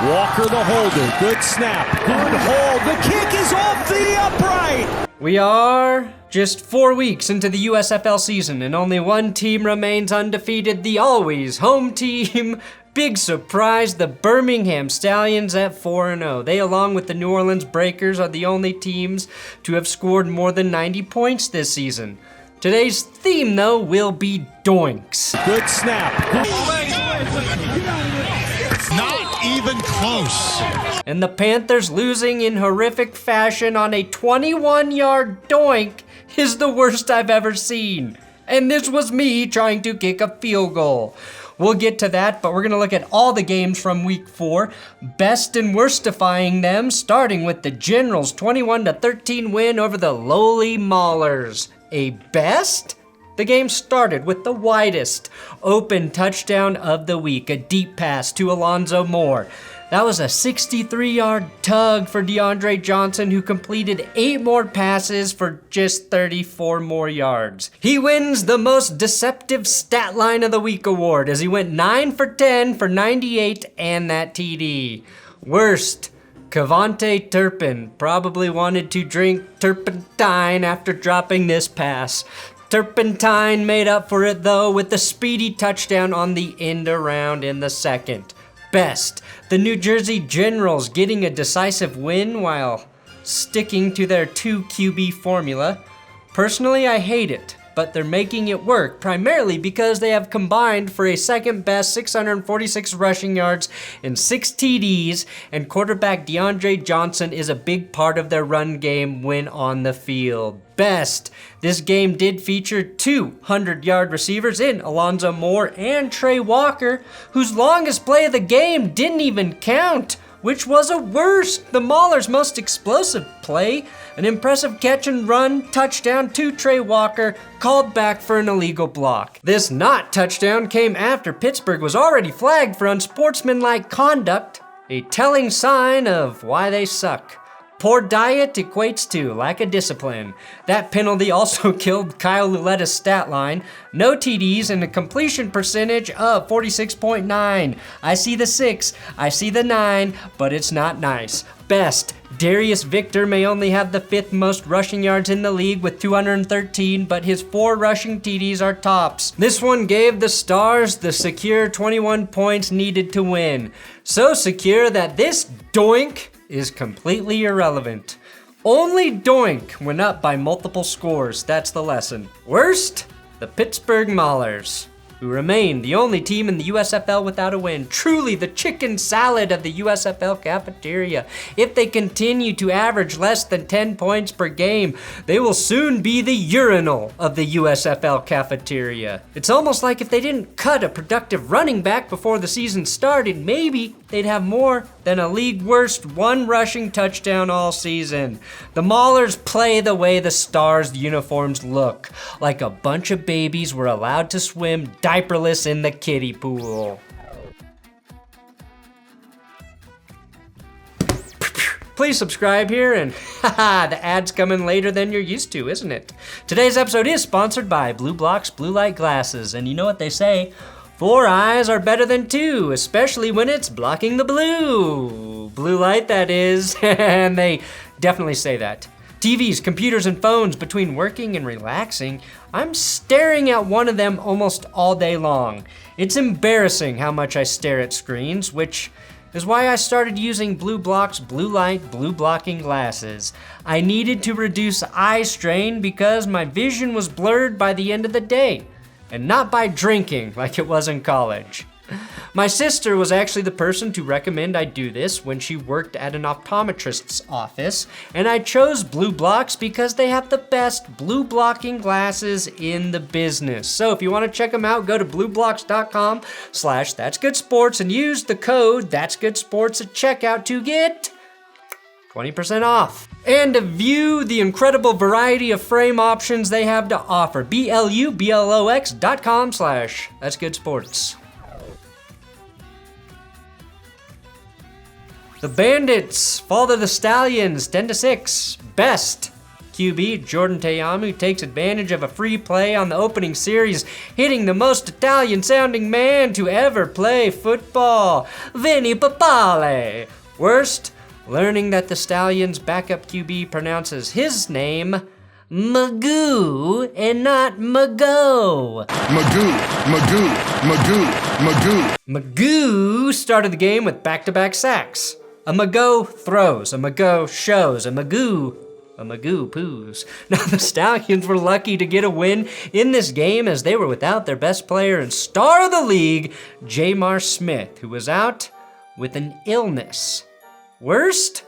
Walker the holder. Good snap. Good hold. The kick is off the upright. We are just 4 weeks into the USFL season, and only one team remains undefeated, the always home team. Big surprise, the Birmingham Stallions at 4-0. They, along with the New Orleans Breakers, are the only teams to have scored more than 90 points this season. Today's theme, though, will be doinks. Good snap. Not even close. And the Panthers losing in horrific fashion on a 21-yard doink is the worst I've ever seen. And this was me trying to kick a field goal. We'll get to that, but we're going to look at all the games from week 4, best and worstifying them, starting with the Generals' 21-13 win over the lowly Maulers. A best? The game started with the widest open touchdown of the week, a deep pass to Alonzo Moore. That was a 63-yard tug for DeAndre Johnson, who completed 8 more passes for just 34 more yards. He wins the most deceptive stat line of the week award as he went 9 for 10 for 98 and that TD. Worst, Cavante Turpin probably wanted to drink turpentine after dropping this pass. Turpentine made up for it, though, with the speedy touchdown on the end around in the second. Best, the New Jersey Generals getting a decisive win while sticking to their 2 QB formula. Personally, I hate it, but they're making it work, primarily because they have combined for a second best 646 rushing yards and 6 TDs, and quarterback DeAndre Johnson is a big part of their run game when on the field. Best, this game did feature 200-yard receivers in Alonzo Moore and Trey Walker, whose longest play of the game didn't even count, which was a worst, the Maulers' most explosive play, an impressive catch and run touchdown to Trey Walker, called back for an illegal block. This not touchdown came after Pittsburgh was already flagged for unsportsmanlike conduct, a telling sign of why they suck. Poor diet equates to lack of discipline. That penalty also killed Kyle Luletta's stat line. No TDs and a completion percentage of 46.9. I see the 6, I see the 9, but it's not nice. Best, Darius Victor may only have the 5th most rushing yards in the league with 213, but his 4 rushing TDs are tops. This one gave the Stars the secure 21 points needed to win. So secure that this doink is completely irrelevant. Only Doink went up by multiple scores, that's the lesson. Worst, the Pittsburgh Maulers, who remain the only team in the USFL without a win. Truly the chicken salad of the USFL cafeteria. If they continue to average less than 10 points per game, they will soon be the urinal of the USFL cafeteria. It's almost like if they didn't cut a productive running back before the season started, maybe they'd have more than a league worst 1 rushing touchdown all season. The Maulers play the way the Stars' uniforms look, like a bunch of babies were allowed to swim diaperless in the kiddie pool. Please subscribe here, and haha, the ad's coming later than you're used to, isn't it? Today's episode is sponsored by Blue Block's Blue Light Glasses, and you know what they say, 4 eyes are better than 2, especially when it's blocking the blue. Blue light, that is, and they definitely say that. TVs, computers, and phones, between working and relaxing, I'm staring at one of them almost all day long. It's embarrassing how much I stare at screens, which is why I started using Blue Block's Blue Light Blue Blocking Glasses. I needed to reduce eye strain because my vision was blurred by the end of the day, and not by drinking like it was in college. My sister was actually the person to recommend I do this when she worked at an optometrist's office, and I chose Blue Blocks because they have the best blue blocking glasses in the business. So if you want to check them out, go to blueblocks.com/thatsgoodsports and use the code thatsgoodsports at checkout to get 20% off. And to view the incredible variety of frame options they have to offer, BLUBLOX.com/thatsgoodsports. The Bandits fall to the Stallions 10-6. Best, QB Jordan Teamu takes advantage of a free play on the opening series, hitting the most Italian-sounding man to ever play football, Vinny Papale. Worst, learning that the Stallions' backup QB pronounces his name Magoo and not Mago. Magoo started the game with back-to-back sacks. A Mago throws, a Mago shows, a Magoo poos. Now the Stallions were lucky to get a win in this game as they were without their best player and star of the league, Jamar Smith, who was out with an illness. Worst,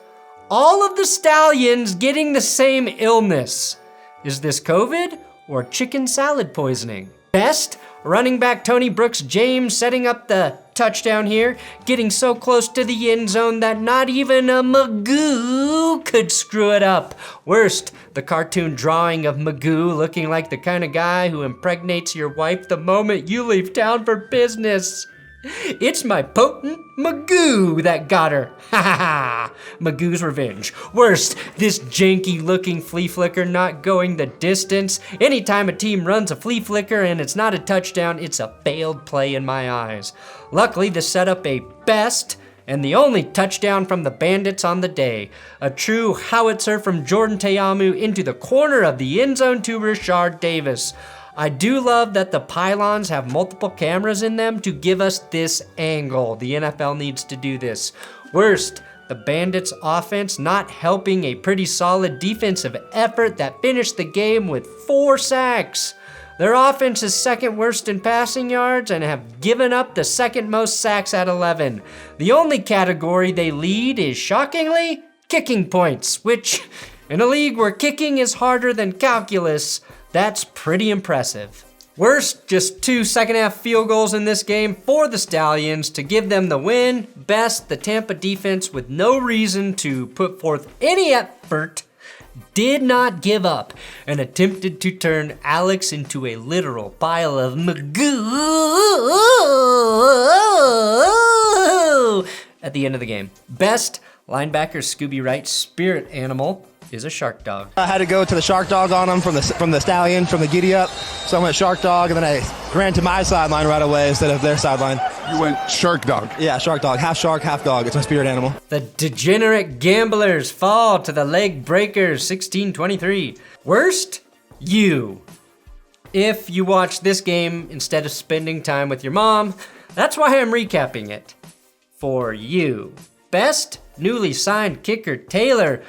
all of the Stallions getting the same illness. Is this COVID or chicken salad poisoning? Best, running back Tony Brooks James setting up the touchdown here, getting so close to the end zone that not even a Magoo could screw it up. Worst, the cartoon drawing of Magoo looking like the kind of guy who impregnates your wife the moment you leave town for business. It's my potent Magoo that got her. Ha ha ha. Magoo's revenge. Worst, this janky looking flea flicker not going the distance. Anytime a team runs a flea flicker and it's not a touchdown, it's a failed play in my eyes. Luckily, this set up a best and the only touchdown from the Bandits on the day. A true howitzer from Jordan Teamu into the corner of the end zone to Rashard Davis. I do love that the pylons have multiple cameras in them to give us this angle. The NFL needs to do this. Worst, the Bandits' offense not helping a pretty solid defensive effort that finished the game with 4 sacks. Their offense is second worst in passing yards and have given up the second most sacks at 11. The only category they lead is, shockingly, kicking points, which, in a league where kicking is harder than calculus, that's pretty impressive. Worst, just 2 second-half field goals in this game for the Stallions to give them the win. Best, the Tampa defense, with no reason to put forth any effort, did not give up and attempted to turn Alex into a literal pile of Magoo at the end of the game. Best, linebacker Scooby Wright's spirit animal is a shark dog. I had to go to the shark dog on him from the Stallion, from the giddy up. So I went shark dog, and then I ran to my sideline right away instead of their sideline. You went shark dog? Yeah, shark dog. Half shark, half dog. It's my spirit animal. The degenerate gamblers fall to the leg breakers, 16-23. Worst, you. If you watch this game instead of spending time with your mom, that's why I'm recapping it. For you. Best, newly signed kicker Taylor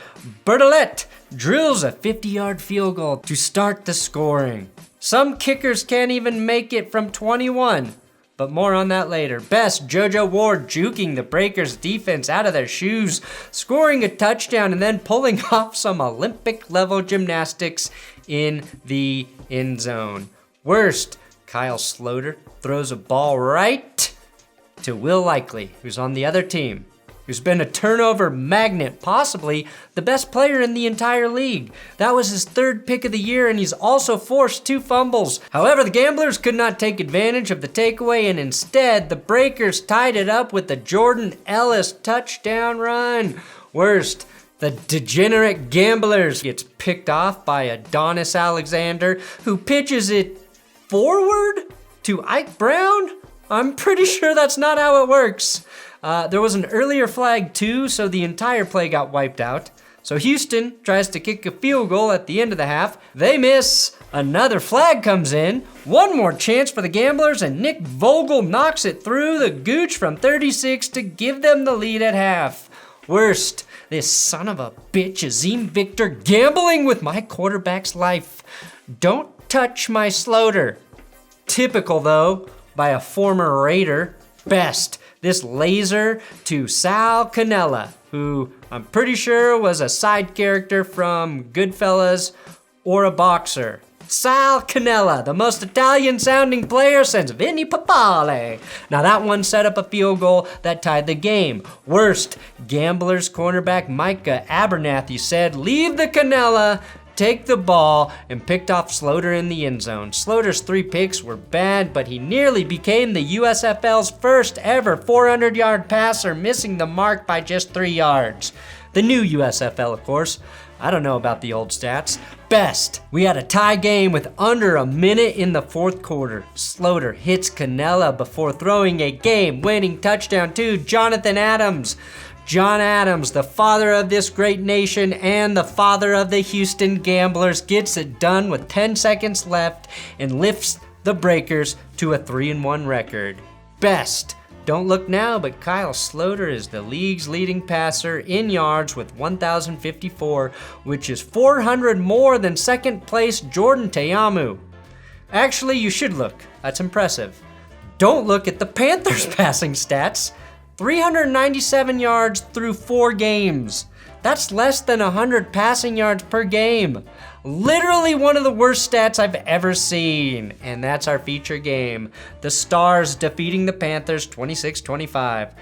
Bertolet drills a 50-yard field goal to start the scoring. Some kickers can't even make it from 21, but more on that later. Best, JoJo Ward juking the Breakers defense out of their shoes, scoring a touchdown and then pulling off some Olympic-level gymnastics in the end zone. Worst, Kyle Sloter throws a ball right to Will Likely, who's on the other team, who's been a turnover magnet, possibly the best player in the entire league. That was his 3rd pick of the year, and he's also forced 2 fumbles. However, the Gamblers could not take advantage of the takeaway, and instead, the Breakers tied it up with the Jordan Ellis touchdown run. Worst, the degenerate Gamblers gets picked off by Adonis Alexander, who pitches it forward to Ike Brown? I'm pretty sure that's not how it works. There was an earlier flag too, so the entire play got wiped out. So Houston tries to kick a field goal at the end of the half. They miss. Another flag comes in. One more chance for the Gamblers, and Nick Vogel knocks it through the gooch from 36 to give them the lead at half. Worst, this son of a bitch, Azim Victor, gambling with my quarterback's life. Don't touch my Sloter. Typical, though, by a former Raider. Best, this laser to Sal Cannella, who I'm pretty sure was a side character from Goodfellas or a boxer. Sal Cannella, the most Italian-sounding player since Vinny Papale. Now that one set up a field goal that tied the game. Worst, Gamblers cornerback Micah Abernathy said, "Leave the Cannella, take the ball," and picked off Sloter in the end zone. Sloter's 3 picks were bad, but he nearly became the USFL's first ever 400-yard passer, missing the mark by just 3 yards. The new USFL, of course. I don't know about the old stats. Best, we had a tie game with under a minute in the fourth quarter. Sloter hits Canella before throwing a game-winning touchdown to Jonathan Adams. John Adams, the father of this great nation and the father of the Houston Gamblers, gets it done with 10 seconds left and lifts the Breakers to a 3-1 record. Best, don't look now, but Kyle Sloter is the league's leading passer in yards with 1,054, which is 400 more than second place Jordan Teamu. Actually, you should look. That's impressive. Don't look at the Panthers' passing stats. 397 yards through 4 games. That's less than 100 passing yards per game. Literally one of the worst stats I've ever seen. And that's our feature game. The Stars defeating the Panthers 26-25.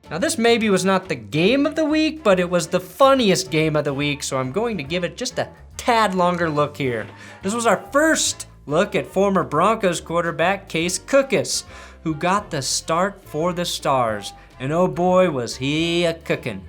Now this maybe was not the game of the week, but it was the funniest game of the week, so I'm going to give it just a tad longer look here. This was our first look at former Broncos quarterback Case Cookus, who got the start for the Stars. And oh boy, was he a cookin'.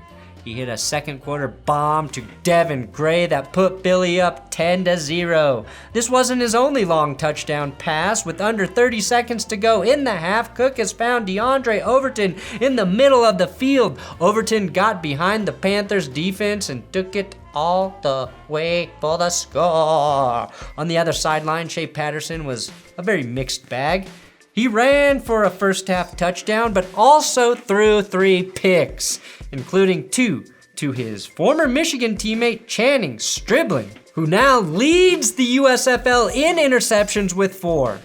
He hit a second quarter bomb to Devin Gray that put Billy up 10-0. This wasn't his only long touchdown pass. With under 30 seconds to go in the half, Cookus found DeAndre Overton in the middle of the field. Overton got behind the Panthers defense and took it all the way for the score. On the other sideline, Shea Patterson was a very mixed bag. He ran for a first half touchdown, but also threw 3 picks, including 2 to his former Michigan teammate Channing Stribling, who now leads the USFL in interceptions with 4.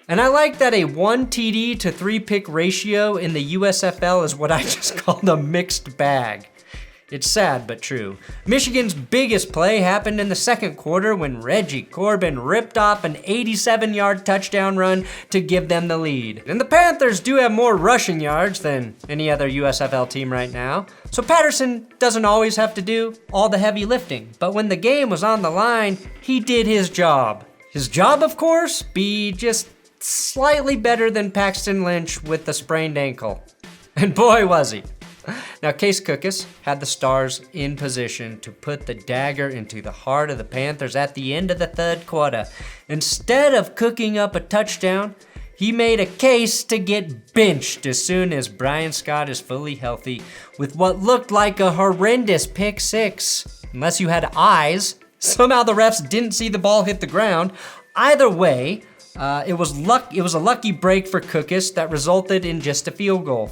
And I like that a 1 TD to 3 pick ratio in the USFL is what I just call a mixed bag. It's sad, but true. Michigan's biggest play happened in the second quarter when Reggie Corbin ripped off an 87-yard touchdown run to give them the lead. And the Panthers do have more rushing yards than any other USFL team right now, so Patterson doesn't always have to do all the heavy lifting. But when the game was on the line, he did his job. His job, of course, be just slightly better than Paxton Lynch with the sprained ankle. And boy, was he. Now, Case Cookus had the Stars in position to put the dagger into the heart of the Panthers at the end of the third quarter. Instead of cooking up a touchdown, he made a case to get benched as soon as Brian Scott is fully healthy with what looked like a horrendous pick 6. Unless you had eyes, somehow the refs didn't see the ball hit the ground. Either way, it was a lucky break for Cookus that resulted in just a field goal.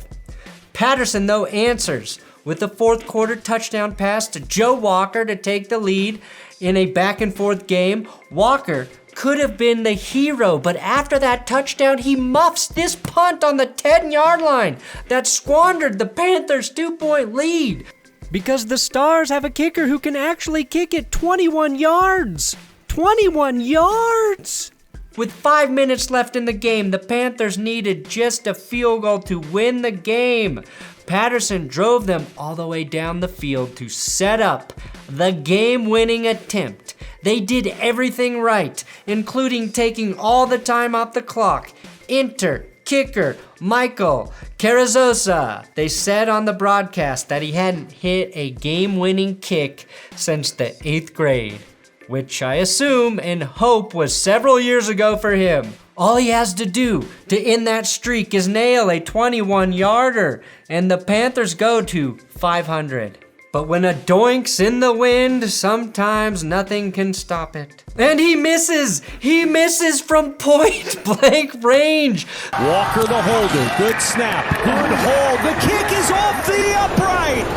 Patterson, though, answers with a fourth quarter touchdown pass to Joe Walker to take the lead in a back and forth game. Walker could have been the hero, but after that touchdown, he muffs this punt on the 10-yard line that squandered the Panthers' 2-point lead. Because the Stars have a kicker who can actually kick it 21 yards. 21 yards! With 5 minutes left in the game, the Panthers needed just a field goal to win the game. Patterson drove them all the way down the field to set up the game-winning attempt. They did everything right, including taking all the time off the clock. Enter kicker Michael Carrizosa. They said on the broadcast that he hadn't hit a game-winning kick since the 8th grade. Which I assume and hope was several years ago for him. All he has to do to end that streak is nail a 21-yarder, and the Panthers go to 500. But when a doink's in the wind, sometimes nothing can stop it. And he misses! He misses from point-blank range! Walker the holder, good snap, good hold, the kick is off the upright!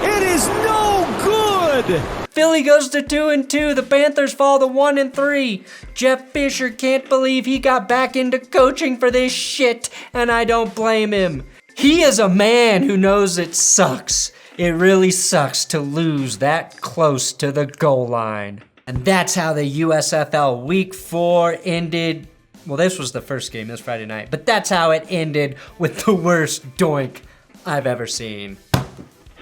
It is no good! Philly goes to 2-2. The Panthers fall to 1-3. Jeff Fisher can't believe he got back into coaching for this shit, and I don't blame him. He is a man who knows it sucks. It really sucks to lose that close to the goal line. And that's how the USFL Week 4 ended. Well, this was the first game this Friday night, but that's how it ended with the worst doink I've ever seen.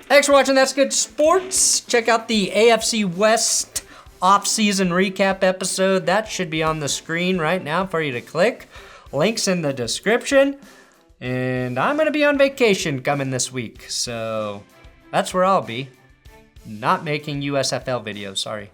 Thanks for watching That's Good Sports. Check out the AFC West off-season recap episode. That should be on the screen right now for you to click. Links in the description. And I'm going to be on vacation coming this week, so that's where I'll be. Not making USFL videos, sorry.